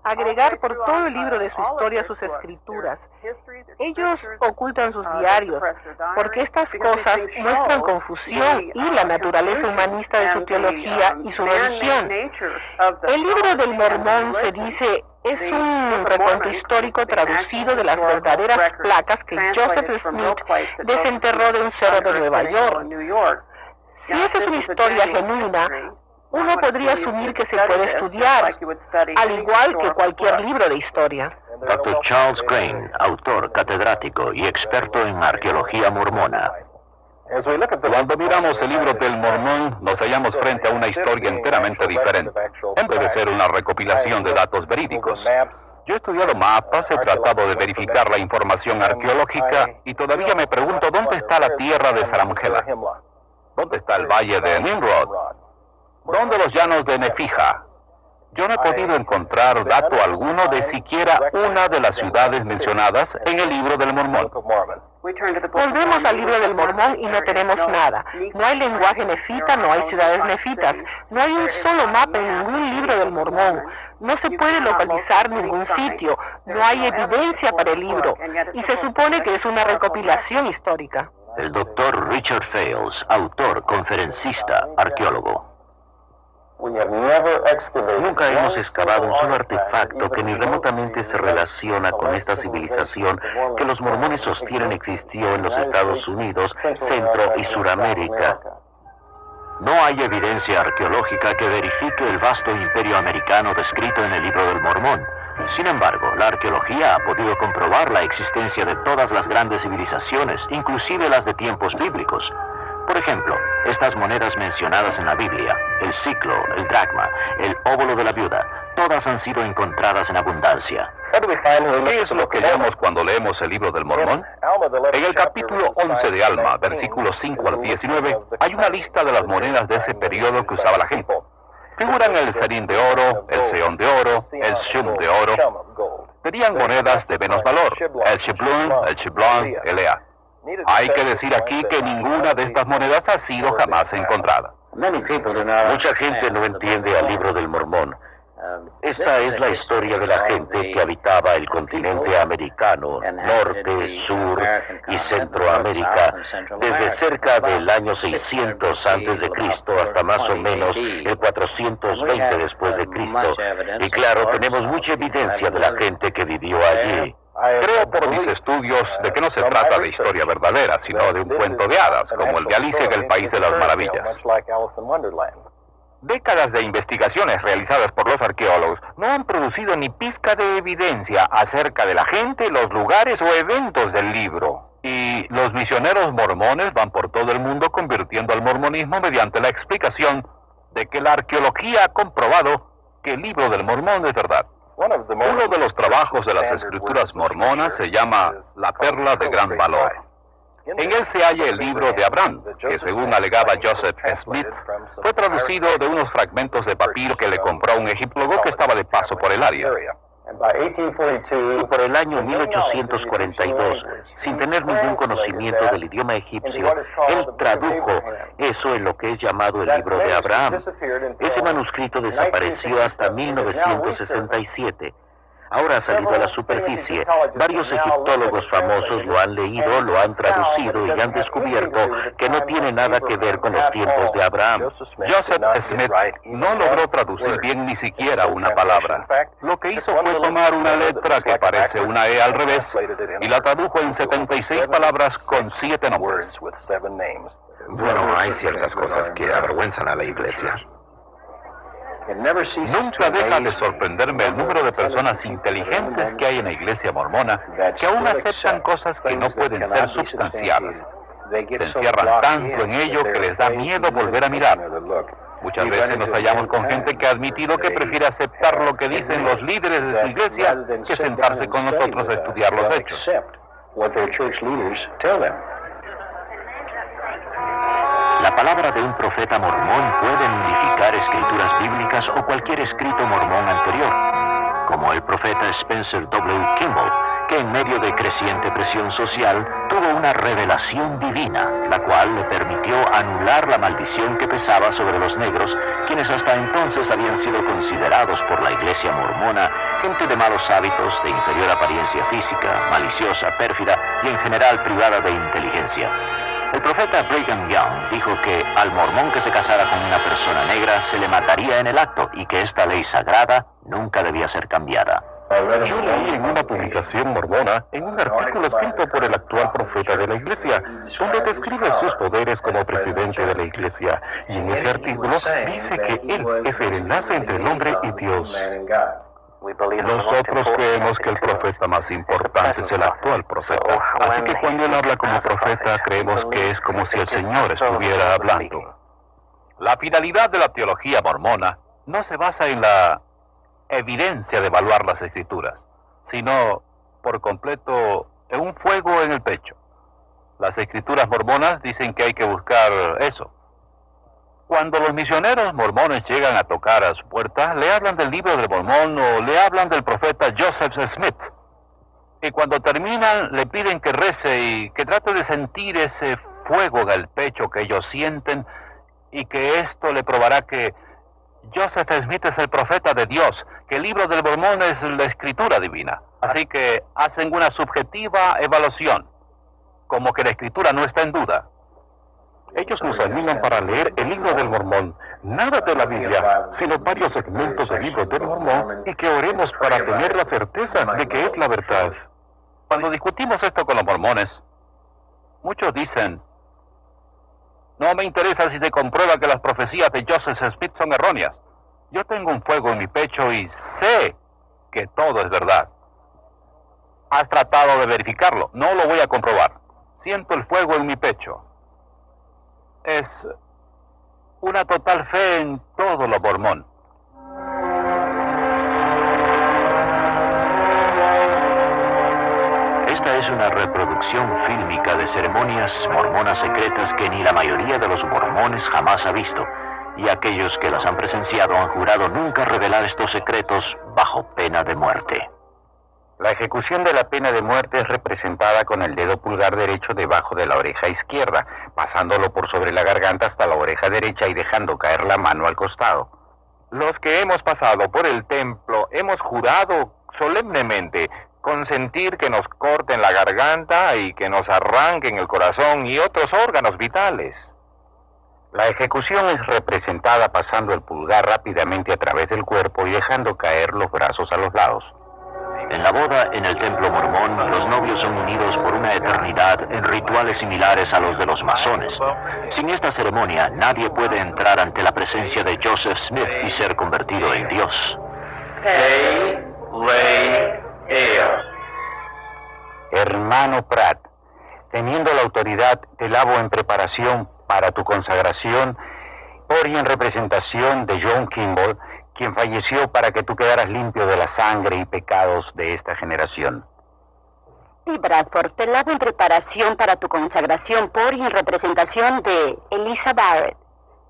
agregar por todo el libro de su historia sus escrituras. Ellos ocultan sus diarios, porque estas cosas muestran confusión y la naturaleza humanista de su teología y su religión. El libro del Mormón, se dice, es un recuento histórico traducido de las verdaderas placas que Joseph Smith desenterró de un cerro de Nueva York. Si esa es una historia genuina, uno podría asumir que se puede estudiar, al igual que cualquier libro de historia. Dr. Charles Crane, autor, catedrático y experto en arqueología mormona. Cuando miramos el libro del Mormón, nos hallamos frente a una historia enteramente diferente, en vez de ser una recopilación de datos verídicos. Yo he estudiado mapas, he tratado de verificar la información arqueológica y todavía me pregunto dónde está la tierra de Saramgela, dónde está el valle de Nimrod, dónde los llanos de Nefija. Yo no he podido encontrar dato alguno de siquiera una de las ciudades mencionadas en el libro del Mormón. Volvemos al libro del Mormón y no tenemos nada. No hay lenguaje nefita, no hay ciudades nefitas. No hay un solo mapa en ningún libro del Mormón. No se puede localizar ningún sitio. No hay evidencia para el libro. Y se supone que es una recopilación histórica. El doctor Richard Fales, autor, conferencista, arqueólogo. Nunca hemos excavado un solo artefacto que ni remotamente se relaciona con esta civilización que los mormones sostienen existió en los Estados Unidos, Centro y Suramérica. No hay evidencia arqueológica que verifique el vasto imperio americano descrito en el libro del Mormón. Sin embargo, la arqueología ha podido comprobar la existencia de todas las grandes civilizaciones, inclusive las de tiempos bíblicos. Por ejemplo, estas monedas mencionadas en la Biblia, el ciclo, el dracma, el óvulo de la viuda, todas han sido encontradas en abundancia. ¿Qué es lo que leemos cuando leemos el libro del Mormón? En el capítulo 11 de Alma, versículos 5 al 19, hay una lista de las monedas de ese periodo que usaba la gente. Figuran el serín de oro, el seón de oro, el shum de oro. tenían monedas de menos valor, el shiblon, el shiblon, el ea. Hay que decir aquí que ninguna de estas monedas ha sido jamás encontrada. Mucha gente no entiende al Libro del Mormón. Esta es la historia de la gente que habitaba el continente americano, Norte, Sur y Centroamérica, desde cerca del año 600 antes de Cristo hasta más o menos el 420 después de Cristo. Y claro, tenemos mucha evidencia de la gente que vivió allí. Creo por mis estudios de que no se trata de historia verdadera, sino de un cuento de hadas, como el de Alicia en el País de las Maravillas. Décadas de investigaciones realizadas por los arqueólogos no han producido ni pizca de evidencia acerca de la gente, los lugares o eventos del libro. Y los misioneros mormones van por todo el mundo convirtiendo al mormonismo mediante la explicación de que la arqueología ha comprobado que el Libro del Mormón es verdad. Uno de los trabajos de las escrituras mormonas se llama La Perla de Gran Valor. En él se halla el libro de Abraham, que según alegaba Joseph Smith, fue traducido de unos fragmentos de papiro que le compró un egiptólogo que estaba de paso por el área. Y por el año 1842, sin tener ningún conocimiento del idioma egipcio, él tradujo eso en lo que es llamado el Libro de Abraham. Ese manuscrito desapareció hasta 1967. Ahora ha salido a la superficie. Varios egiptólogos famosos lo han leído, lo han traducido y han descubierto que no tiene nada que ver con los tiempos de Abraham. Joseph Smith no logró traducir bien ni siquiera una palabra. Lo que hizo fue tomar una letra que parece una E al revés y la tradujo en 76 palabras con 7 nombres. Bueno, hay ciertas cosas que avergüenzan a la iglesia. Nunca deja de sorprenderme el número de personas inteligentes que hay en la iglesia mormona que aún aceptan cosas que no pueden ser sustanciales. Se encierran tanto en ello que les da miedo volver a mirar. Muchas veces nos hallamos con gente que ha admitido que prefiere aceptar lo que dicen los líderes de su iglesia que sentarse con nosotros a estudiar los hechos. La palabra de un profeta mormón puede nulificar escrituras bíblicas o cualquier escrito mormón anterior, como el profeta Spencer W. Kimball, que en medio de creciente presión social tuvo una revelación divina, la cual le permitió anular la maldición que pesaba sobre los negros, quienes hasta entonces habían sido considerados por la iglesia mormona gente de malos hábitos, de inferior apariencia física, maliciosa, pérfida y en general privada de inteligencia. El profeta Brigham Young dijo que al mormón que se casara con una persona negra se le mataría en el acto y que esta ley sagrada nunca debía ser cambiada. Yo leí en una publicación mormona, en un artículo escrito por el actual profeta de la iglesia, donde describe sus poderes como presidente de la iglesia, y en ese artículo dice que él es el enlace entre el hombre y Dios. Nosotros creemos que el profeta más importante es el actual profeta. Así que cuando él habla como profeta, creemos que es como si el Señor estuviera hablando. La finalidad de la teología mormona no se basa en la evidencia de evaluar las escrituras, sino por completo en un fuego en el pecho. Las escrituras mormonas dicen que hay que buscar eso. Cuando los misioneros mormones llegan a tocar a su puerta, le hablan del Libro del Mormón o le hablan del profeta Joseph Smith. Y cuando terminan, le piden que rece y que trate de sentir ese fuego en el pecho que ellos sienten y que esto le probará que Joseph Smith es el profeta de Dios, que el Libro del Mormón es la escritura divina. Así que hacen una subjetiva evaluación, como que la escritura no está en duda. Ellos nos animan para leer el Libro del Mormón, nada de la Biblia, sino varios segmentos del Libro del Mormón, y que oremos para tener la certeza de que es la verdad. Cuando discutimos esto con los mormones, muchos dicen, no me interesa si se comprueba que las profecías de Joseph Smith son erróneas. Yo tengo un fuego en mi pecho y sé que todo es verdad. ¿Has tratado de verificarlo? No lo voy a comprobar. Siento el fuego en mi pecho. Es una total fe en todo lo mormón. Esta es una reproducción fílmica de ceremonias mormonas secretas que ni la mayoría de los mormones jamás ha visto, y aquellos que las han presenciado han jurado nunca revelar estos secretos bajo pena de muerte. La ejecución de la pena de muerte es representada con el dedo pulgar derecho debajo de la oreja izquierda, pasándolo por sobre la garganta hasta la oreja derecha y dejando caer la mano al costado. Los que hemos pasado por el templo hemos jurado solemnemente consentir que nos corten la garganta y que nos arranquen el corazón y otros órganos vitales. La ejecución es representada pasando el pulgar rápidamente a través del cuerpo y dejando caer los brazos a los lados. En la boda en el templo mormón, los novios son unidos por una eternidad en rituales similares a los de los masones. Sin esta ceremonia, nadie puede entrar ante la presencia de Joseph Smith y ser convertido en Dios. Hermano Pratt, teniendo la autoridad, te lavo en preparación para tu consagración por y en representación de John Kimball, quien falleció para que tú quedaras limpio de la sangre y pecados de esta generación. Y Bradford, te lavo en preparación para tu consagración por y en representación de Elisa Barrett.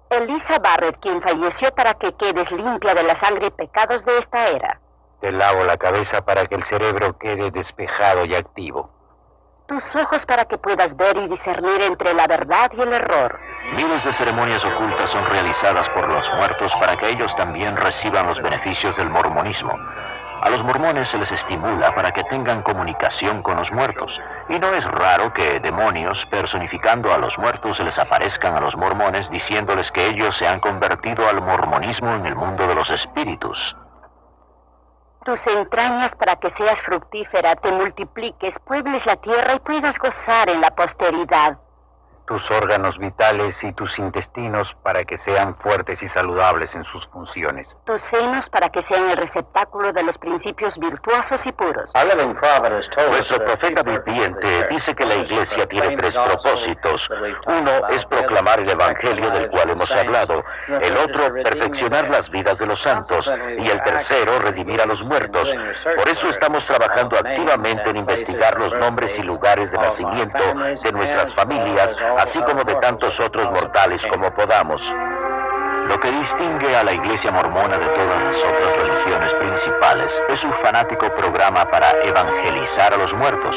Elisa Barrett, quien falleció para que quedes limpia de la sangre y pecados de esta era. Te lavo la cabeza para que el cerebro quede despejado y activo. Tus ojos para que puedas ver y discernir entre la verdad y el error. Miles de ceremonias ocultas son realizadas por los muertos para que ellos también reciban los beneficios del mormonismo. A los mormones se les estimula para que tengan comunicación con los muertos, y no es raro que demonios personificando a los muertos se les aparezcan a los mormones diciéndoles que ellos se han convertido al mormonismo en el mundo de los espíritus. Tus entrañas para que seas fructífera, te multipliques, puebles la tierra y puedas gozar en la posteridad. Tus órganos vitales y tus intestinos para que sean fuertes y saludables en sus funciones. Tus senos para que sean el receptáculo de los principios virtuosos y puros. Nuestro profeta viviente dice que la iglesia tiene tres propósitos. Uno es proclamar el evangelio del cual hemos hablado. El otro, perfeccionar las vidas de los santos. Y el tercero, redimir a los muertos. Por eso estamos trabajando activamente en investigar los nombres y lugares de nacimiento de nuestras familias, así como de tantos otros mortales como podamos. Lo que distingue a la Iglesia mormona de todas las otras religiones principales es su fanático programa para evangelizar a los muertos.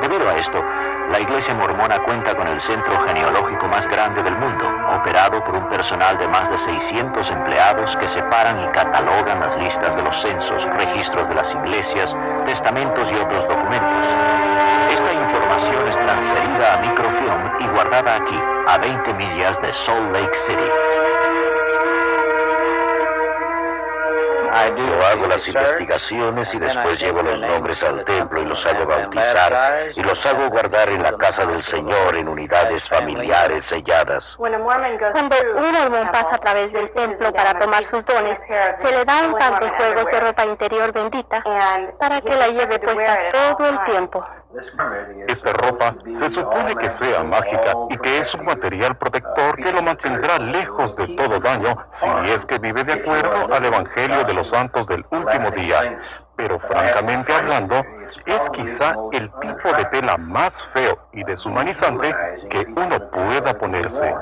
Debido a esto, la Iglesia mormona cuenta con el centro genealógico más grande del mundo, operado por un personal de más de 600 empleados que separan y catalogan las listas de los censos, registros de las iglesias, testamentos y otros documentos. Esta información es transferida a microfilm y guardada aquí, a 20 millas de Salt Lake City. Yo hago las investigaciones y después llevo los nombres al templo y los hago bautizar y los hago guardar en la casa del Señor en unidades familiares selladas. Cuando un mormón pasa a través del templo para tomar sus dones, se le da un par de juegos de ropa interior bendita para que la lleve puesta todo el tiempo. Esta ropa se supone que sea mágica y que es un material protector que lo mantendrá lejos de todo daño si es que vive de acuerdo al Evangelio de los santos del último día. Pero francamente hablando, es quizá el tipo de tela más feo y deshumanizante que uno pueda ponerse.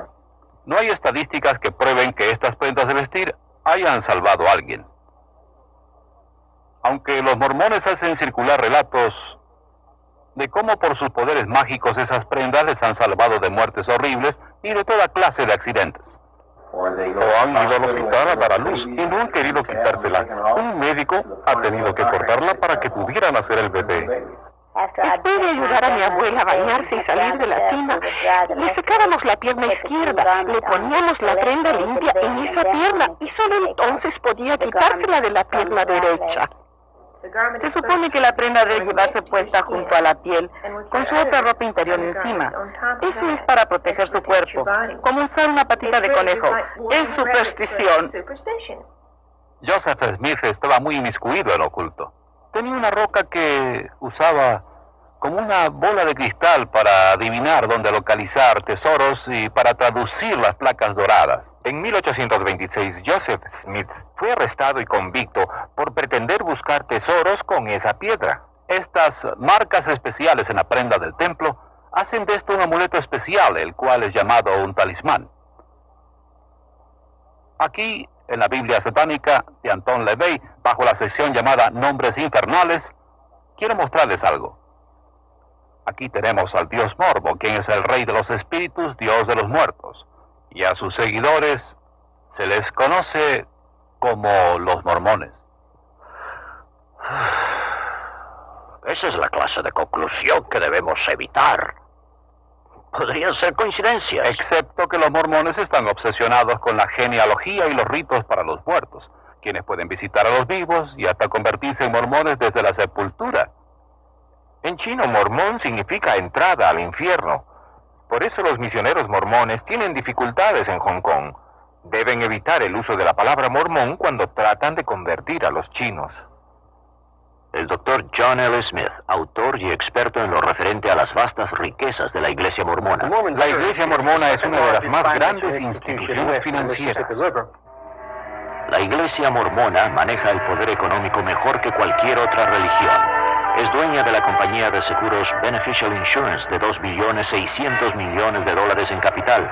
No hay estadísticas que prueben que estas prendas de vestir hayan salvado a alguien. Aunque los mormones hacen circular relatos de cómo por sus poderes mágicos esas prendas les han salvado de muertes horribles y de toda clase de accidentes. O han ido al hospital a dar a luz y no han querido quitársela. Un médico ha tenido que cortarla para que pudiera nacer el bebé. Después de ayudar a mi abuela a bañarse y salir de la tina, le secábamos la pierna izquierda, le poníamos la prenda limpia en esa pierna y solo entonces podía quitársela de la pierna derecha. Se supone que la prenda debe llevarse puesta junto a la piel, con su otra ropa interior encima. Eso es para proteger su cuerpo, como usar una patita de conejo. Es superstición. Joseph Smith estaba muy inmiscuido en lo oculto. Tenía una roca que usaba como una bola de cristal para adivinar dónde localizar tesoros y para traducir las placas doradas. En 1826, Joseph Smith fue arrestado y convicto por pretender buscar tesoros con esa piedra. Estas marcas especiales en la prenda del templo hacen de esto un amuleto especial, el cual es llamado un talismán. Aquí, en la Biblia satánica de Anton LaVey, bajo la sección llamada Nombres Infernales, Quiero mostrarles algo. Aquí tenemos al dios Morbo, quien es el rey de los espíritus, dios de los muertos. Y a sus seguidores se les conoce como los mormones. Esa es la clase de conclusión que debemos evitar. Podrían ser coincidencias. Excepto que los mormones están obsesionados con la genealogía y los ritos para los muertos, quienes pueden visitar a los vivos y hasta convertirse en mormones desde la sepultura. En chino, mormón significa entrada al infierno. Por eso los misioneros mormones tienen dificultades en Hong Kong. Deben evitar el uso de la palabra mormón cuando tratan de convertir a los chinos. El doctor John L. Smith, autor y experto en lo referente a las vastas riquezas de la Iglesia Mormona. La Iglesia Mormona es una de las más grandes instituciones financieras. La Iglesia Mormona maneja el poder económico mejor que cualquier otra religión. Es dueña de la compañía de seguros Beneficial Insurance de $2.600.000.000 en capital,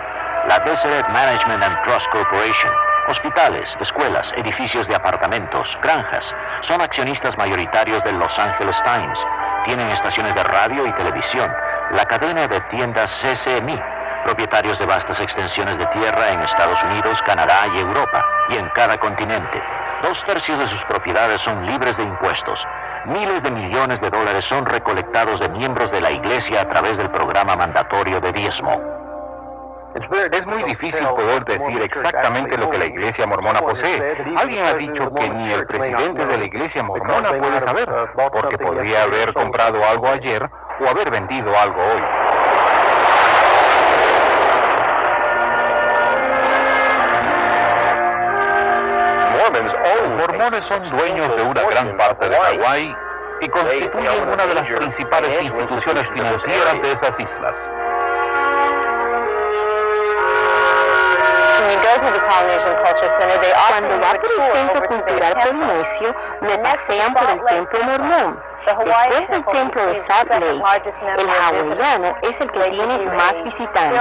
la Deseret Management and Trust Corporation, hospitales, escuelas, edificios de apartamentos, granjas. Son accionistas mayoritarios del Los Angeles Times. Tienen estaciones de radio y televisión, la cadena de tiendas CCMI, propietarios de vastas extensiones de tierra en Estados Unidos, Canadá y Europa, y en cada continente. 2/3 de sus propiedades son libres de impuestos. Miles de millones de dólares son recolectados de miembros de la Iglesia a través del programa mandatorio de diezmo. Es muy difícil poder decir exactamente lo que la Iglesia Mormona posee. Alguien ha dicho que ni el presidente de la Iglesia Mormona puede saber, porque podría haber comprado algo ayer o haber vendido algo hoy. Los mormones son dueños de una gran parte de Hawái y constituyen una de las principales instituciones financieras de esas islas. Cuando va por el Centro Cultural Polinesio, me pasean por el Templo Mormón. Después del templo de Salt Lake, el hawaiano es el que tiene más visitantes.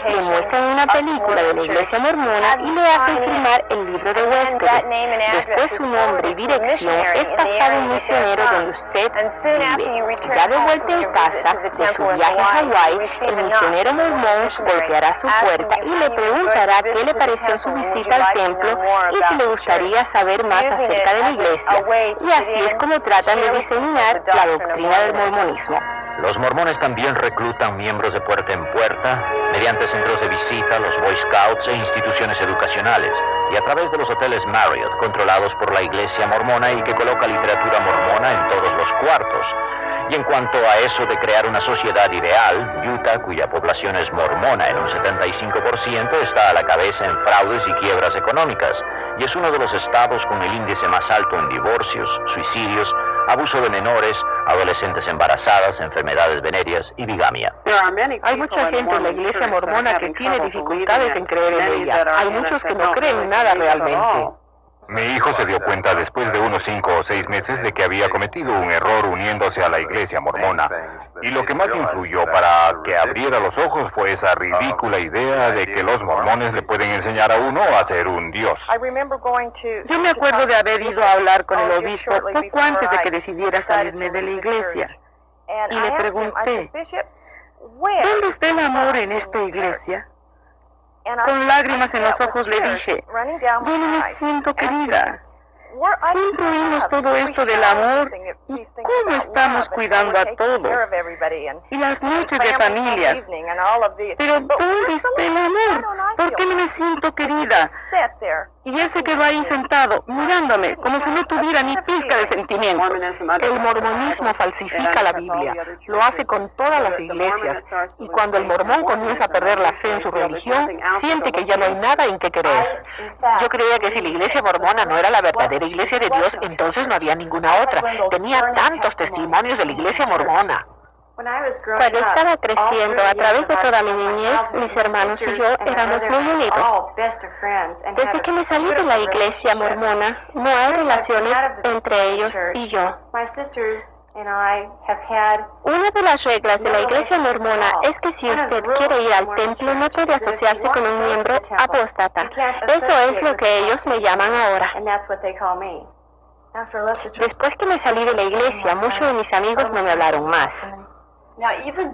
Le muestran una película de la Iglesia Mormona y le hacen firmar el libro de huéspedes. Después su nombre y dirección es pasado un misionero donde usted vive. Ya de vuelta en casa de su viaje a Hawái, el misionero mormón golpeará su puerta y le preguntará qué le pareció su visita al templo y si le gustaría saber más acerca de la iglesia. Y así es como tratan de diseñar la doctrina del mormonismo. Los mormones también reclutan miembros de puerta en puerta, mediante centros de visita, los Boy Scouts e instituciones educacionales, y a través de los hoteles Marriott, controlados por la Iglesia Mormona y que coloca literatura mormona en todos los cuartos. Y en cuanto a eso de crear una sociedad ideal, Utah, cuya población es mormona en un 75%, está a la cabeza en fraudes y quiebras económicas, y es uno de los estados con el índice más alto en divorcios, suicidios, abuso de menores, adolescentes embarazadas, enfermedades venéreas y bigamia. Hay mucha gente en la Iglesia Mormona que tiene dificultades en creer en ella. Hay muchos que no creen en nada realmente. Mi hijo se dio cuenta después de unos 5 o 6 meses de que había cometido un error uniéndose a la Iglesia Mormona. Y lo que más influyó para que abriera los ojos fue esa ridícula idea de que los mormones le pueden enseñar a uno a ser un dios. Yo me acuerdo de haber ido a hablar con el obispo poco antes de que decidiera salirme de la iglesia. Y le pregunté, ¿dónde está el amor en esta iglesia? Con lágrimas en los ojos le dije, yo no me siento querida. Siempre oímos todo esto del amor y cómo estamos cuidando a todos. Y las noches de familias. Pero ¿dónde está el amor? ¿Por qué no me siento querida? Y él se quedó ahí sentado, mirándome, como si no tuviera ni pizca de sentimientos. El mormonismo falsifica la Biblia, lo hace con todas las iglesias, y cuando el mormón comienza a perder la fe en su religión, siente que ya no hay nada en qué creer. Yo creía que si la iglesia mormona no era la verdadera iglesia de Dios, entonces no había ninguna otra. Tenía tantos testimonios de la iglesia mormona. Cuando estaba creciendo, a través de toda mi niñez, mis hermanos y yo éramos muy unidos. Desde que me salí de la iglesia mormona, no hay relaciones entre ellos y yo. Una de las reglas de la iglesia mormona es que si usted quiere ir al templo, no puede asociarse con un miembro apóstata. Eso es lo que ellos me llaman ahora. Después que me salí de la iglesia, muchos de mis amigos no me hablaron más.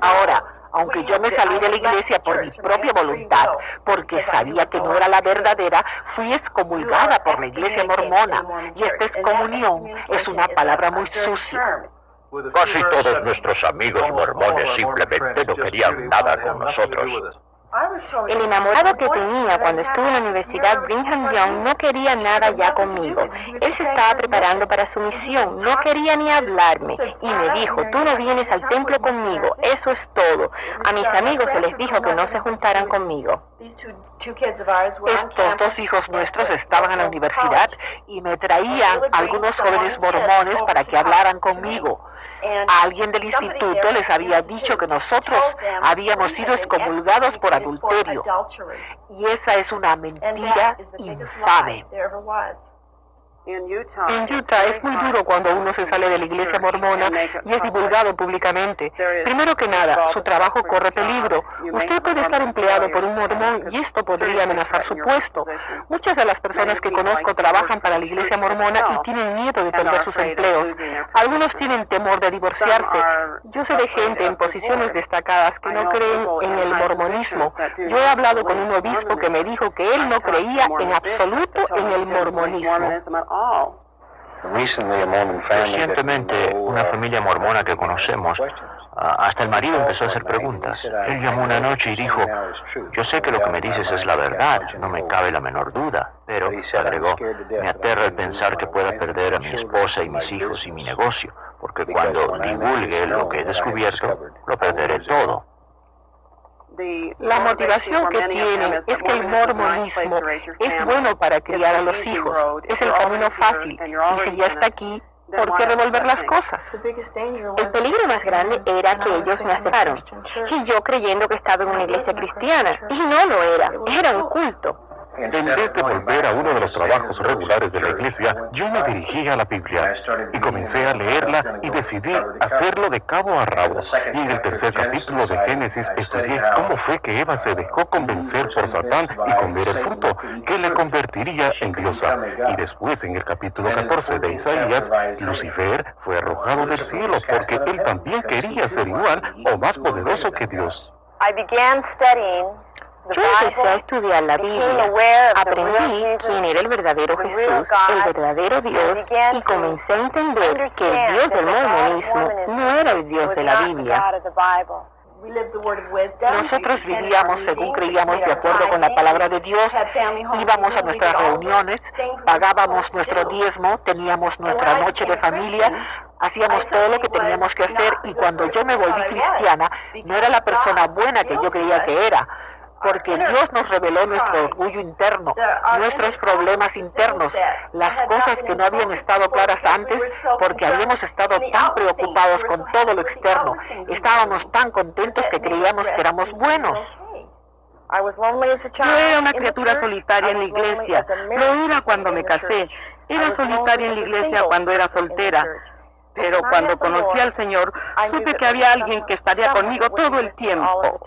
Ahora, aunque yo me salí de la iglesia por mi propia voluntad, porque sabía que no era la verdadera, fui excomulgada por la iglesia mormona. Y esta excomunión es una palabra muy sucia. Casi todos nuestros amigos mormones simplemente no querían nada con nosotros. El enamorado que tenía cuando estuve en la Universidad Brigham Young no quería nada ya conmigo. Él se estaba preparando para su misión, no quería ni hablarme. Y me dijo, tú no vienes al templo conmigo, eso es todo. A mis amigos se les dijo que no se juntaran conmigo. Estos dos hijos nuestros estaban en la universidad y me traían algunos jóvenes mormones para que hablaran conmigo. Alguien del instituto les había dicho que nosotros habíamos sido excomulgados por adulterio. Y esa es una mentira infame. En Utah es muy duro cuando uno se sale de la iglesia mormona y es divulgado públicamente. Primero que nada, su trabajo corre peligro. Usted puede estar empleado por un mormón y esto podría amenazar su puesto. Muchas de las personas que conozco trabajan para la iglesia mormona y tienen miedo de perder sus empleos. Algunos tienen temor de divorciarse. Yo sé de gente en posiciones destacadas que no creen en el mormonismo. Yo he hablado con un obispo que me dijo que él no creía en absoluto en el mormonismo. Recientemente, una familia mormona que conocemos, hasta el marido empezó a hacer preguntas. Él llamó una noche y dijo, yo sé que lo que me dices es la verdad, no me cabe la menor duda, pero, agregó, me aterra el pensar que pueda perder a mi esposa y mis hijos y mi negocio, porque cuando divulgue lo que he descubierto, lo perderé todo. La motivación que tienen es que el mormonismo es bueno para criar a los hijos. Es el camino fácil. Y si ya está aquí, ¿por qué revolver las cosas? El peligro más grande era que ellos me aceptaron. Y yo creyendo que estaba en una iglesia cristiana. Y no lo era. Era un culto. En vez de volver a uno de los trabajos regulares de la iglesia, yo me dirigí a la Biblia y comencé a leerla y decidí hacerlo de cabo a rabo. Y en el tercer capítulo de Génesis estudié cómo fue que Eva se dejó convencer por Satán y comer el fruto, que le convertiría en diosa. Y después, en el capítulo 14 de Isaías, Lucifer fue arrojado del cielo porque él también quería ser igual o más poderoso que Dios. Yo empecé a estudiar la Biblia, aprendí quién era el verdadero Jesús, el verdadero Dios, y comencé a entender que el Dios del mormonismo no era el Dios de la Biblia. Nosotros vivíamos según creíamos de acuerdo con la palabra de Dios, íbamos a nuestras reuniones, pagábamos nuestro diezmo, teníamos nuestra noche de familia, hacíamos todo lo que teníamos que hacer y cuando yo me volví cristiana no era la persona buena que yo creía que era. Porque Dios nos reveló nuestro orgullo interno, nuestros problemas internos, las cosas que no habían estado claras antes, porque habíamos estado tan preocupados con todo lo externo, estábamos tan contentos que creíamos que éramos buenos. Yo era una criatura solitaria en la iglesia, lo era cuando me casé, era solitaria en la iglesia cuando era soltera. Pero cuando conocí al Señor, supe que había alguien que estaría conmigo todo el tiempo.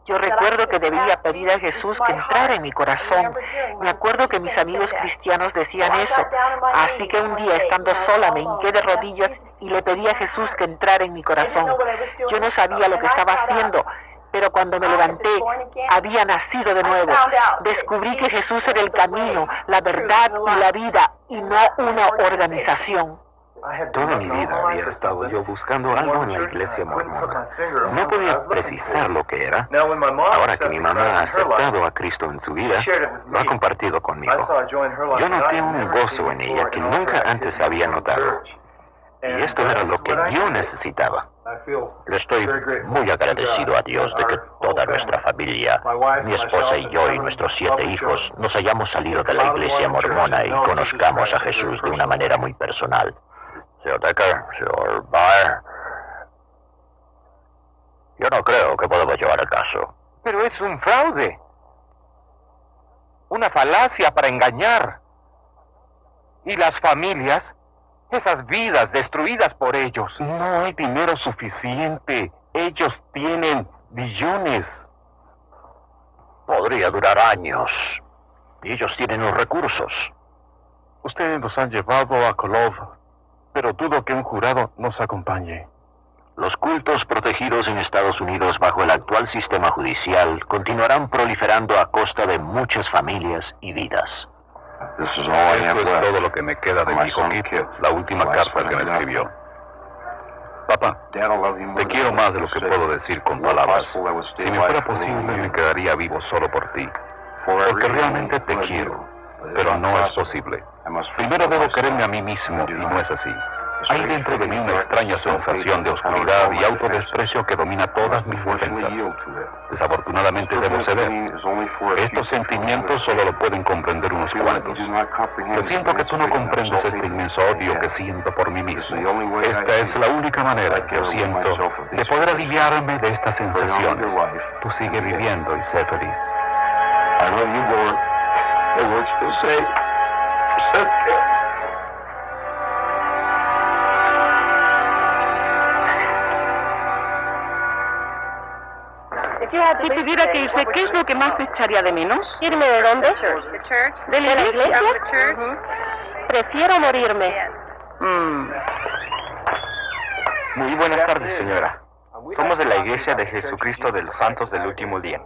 Yo recuerdo que debía pedir a Jesús que entrara en mi corazón. Me acuerdo que mis amigos cristianos decían eso. Así que un día, estando sola, me hinqué de rodillas y le pedí a Jesús que entrara en mi corazón. Yo no sabía lo que estaba haciendo, pero cuando me levanté, había nacido de nuevo. Descubrí que Jesús era el camino, la verdad y la vida, y no una organización. Toda mi vida había estado yo buscando algo en la iglesia mormona. No podía precisar lo que era. Ahora que mi mamá ha aceptado a Cristo en su vida, lo ha compartido conmigo. Yo noté un gozo en ella que nunca antes había notado. Y esto era lo que yo necesitaba. Le estoy muy agradecido a Dios de que toda nuestra familia, mi esposa y yo y nuestros 7 hijos, nos hayamos salido de la iglesia mormona y conozcamos a Jesús de una manera muy personal. Señor Decker, señor Baer, yo no creo que podamos llevar el caso. Pero es un fraude. Una falacia para engañar. Y las familias, esas vidas destruidas por ellos. No hay dinero suficiente. Ellos tienen billones. Podría durar años. Y ellos tienen los recursos. Ustedes nos han llevado a Kolov, pero dudo que un jurado nos acompañe. Los cultos protegidos en Estados Unidos bajo el actual sistema judicial continuarán proliferando a costa de muchas familias y vidas. Eso es todo lo que me queda de mi hijo Kit, la última carta que me escribió. Papá, te quiero más de lo que puedo decir con palabras. Si me fuera posible, me quedaría vivo solo por ti. Porque realmente te quiero, pero no es posible. Primero debo quererme a mí mismo, y no es así. Hay dentro de mí una extraña sensación de oscuridad y autodesprecio que domina todas mis defensas. Desafortunadamente debo ceder. Estos sentimientos solo lo pueden comprender unos cuantos. Yo siento que tú no comprendes este inmenso odio que siento por mí mismo. Esta es la única manera que yo siento de poder aliviarme de estas sensaciones. Tú sigue viviendo y sé feliz. I love you, Lord. The words to say. Si tuviera que irse, ¿qué es lo que más echaría de menos? ¿Irme de dónde? ¿De la iglesia? Prefiero morirme. Muy buenas tardes, señora. Somos de la Iglesia de Jesucristo de los Santos del Último Día.